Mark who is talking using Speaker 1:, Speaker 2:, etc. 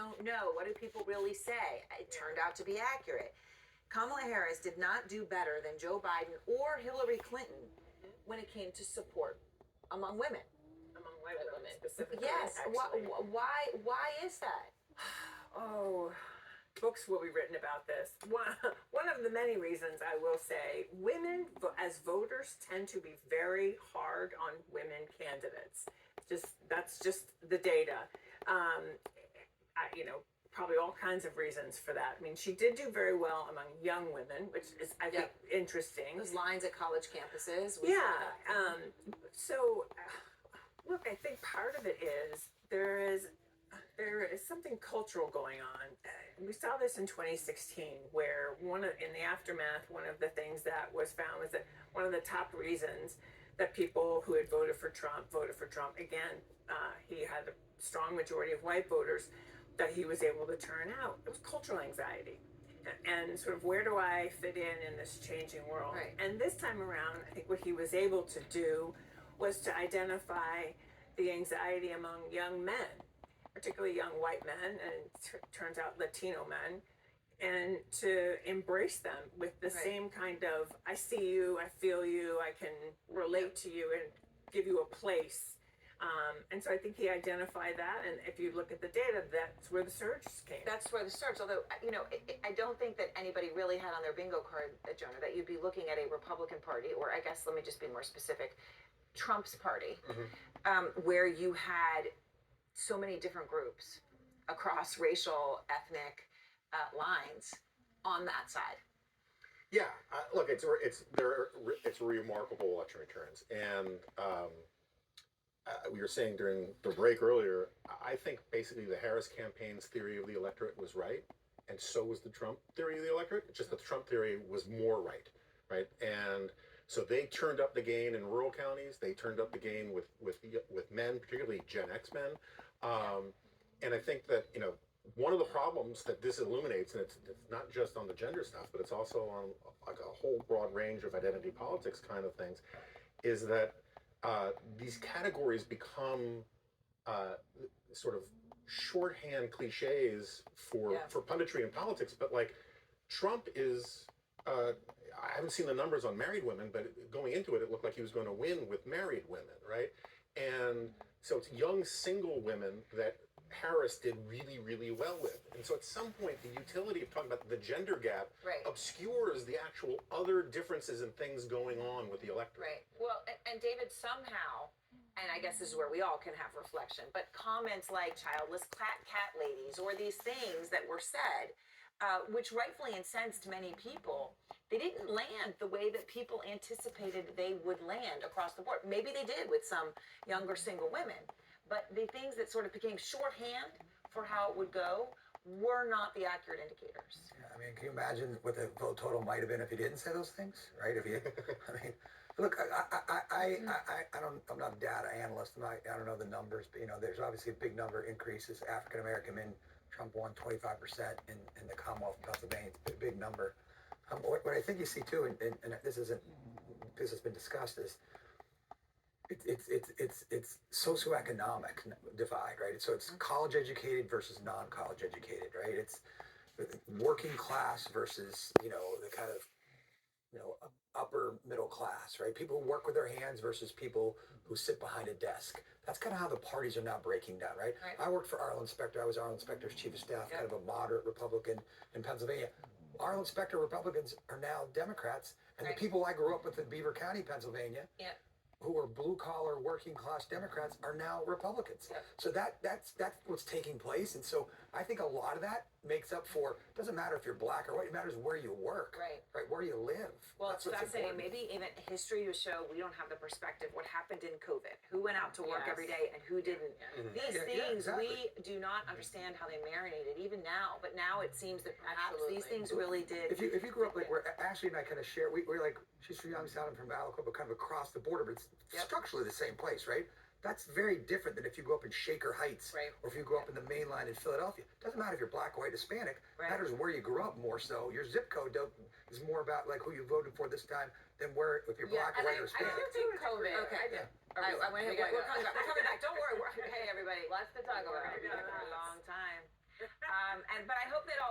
Speaker 1: don't know. What do people really say? It turned out to be accurate. Kamala Harris did not do better than Joe Biden or Hillary Clinton when it came to support among women.
Speaker 2: Among white women specifically.
Speaker 1: Yes. Why is that?
Speaker 2: Oh, books will be written about this. One of the many reasons I will say, women as voters tend to be very hard on women candidates. That's just the data. Probably all kinds of reasons for that. I mean, she did do very well among young women, which is, I think, interesting.
Speaker 1: Those lines at college campuses.
Speaker 2: Look, I think part of it is there is something cultural going on. We saw this in 2016, where in the aftermath, one of the things that was found was that one of the top reasons that people who had voted for Trump again. He had a strong majority of white voters that he was able to turn out. It was cultural anxiety. And sort of, where do I fit in this changing world?
Speaker 1: Right.
Speaker 2: And this time around, I think what he was able to do was to identify the anxiety among young men, particularly young white men, and turns out Latino men, and to embrace them with the same kind of, I see you, I feel you, I can relate to you and give you a place. And so I think he identified that, and if you look at the data, that's where the surge came.
Speaker 1: That's where the surge, although, I don't think that anybody really had on their bingo card, Jonah, that you'd be looking at a Republican Party, or I guess, let me just be more specific, Trump's party, where you had so many different groups across racial, ethnic lines on that side.
Speaker 3: Yeah, look, it's remarkable election returns, and we were saying during the break earlier, I think basically the Harris campaign's theory of the electorate was right, and so was the Trump theory of the electorate. It's just that the Trump theory was more right? And so they turned up the gain in rural counties. They turned up the gain with men, particularly Gen X men. And I think that, one of the problems that this illuminates, and it's not just on the gender stuff, but it's also on like a whole broad range of identity politics kind of things, is that these categories become sort of shorthand cliches for punditry and politics. But like, Trump is, I haven't seen the numbers on married women, but going into it, it looked like he was going to win with married women, right? And so it's young single women that Harris did really, really well with. And so at some point, the utility of talking about the gender gap obscures the actual other differences and things going on with the electorate.
Speaker 1: Right. Well, and David, somehow, and I guess this is where we all can have reflection, but comments like childless cat ladies, or these things that were said, which rightfully incensed many people, they didn't land the way that people anticipated they would land across the board. Maybe they did with some younger single women, but the things that sort of became shorthand for how it would go were not the accurate indicators.
Speaker 4: Yeah, I mean, can you imagine what the vote total might have been if he didn't say those things, right? If he, look, I'm not a data analyst. I don't know the numbers, but there's obviously a big number increases. African American men, Trump won 25% in the Commonwealth of Pennsylvania. It's a big number. What I think you see too, and this has been discussed, is it's socioeconomic divide, right? So it's college educated versus non-college educated, right? It's working class versus the kind of upper middle class, right? People who work with their hands versus people who sit behind a desk. That's kind of how the parties are now breaking down, right? I worked for Arlen Specter. I was Arlen Specter's chief of staff, kind of a moderate Republican in Pennsylvania. Arlen Specter Republicans are now Democrats, and the people I grew up with in Beaver County, Pennsylvania, who were blue-collar, working-class Democrats, are now Republicans. So that's what's taking place. And so I think a lot of that makes up for, doesn't matter if you're black or white, it matters where you work, right? Where you live.
Speaker 1: Well, it's fascinating. Maybe even history would show we don't have the perspective. What happened in COVID? Who went out to work every day and who didn't? These things, we do not understand how they marinated, even now. But now it seems that perhaps these things really did.
Speaker 4: If you grew up like where Ashley and I kind of share, we're like, she's from Youngstown and from Valco, but kind of across the border, but it's structurally the same place, right? That's very different than if you go up in Shaker Heights, or if you go up in the main line in Philadelphia. It doesn't matter if you're black, white, Hispanic. It matters where you grew up more so. Your zip code is more about like who you voted for this time than where, if you're black, white, or Hispanic.
Speaker 1: I think COVID. Okay. We're coming back. Don't worry. Hey, everybody. Lots to talk about. For a long time. but I hope that all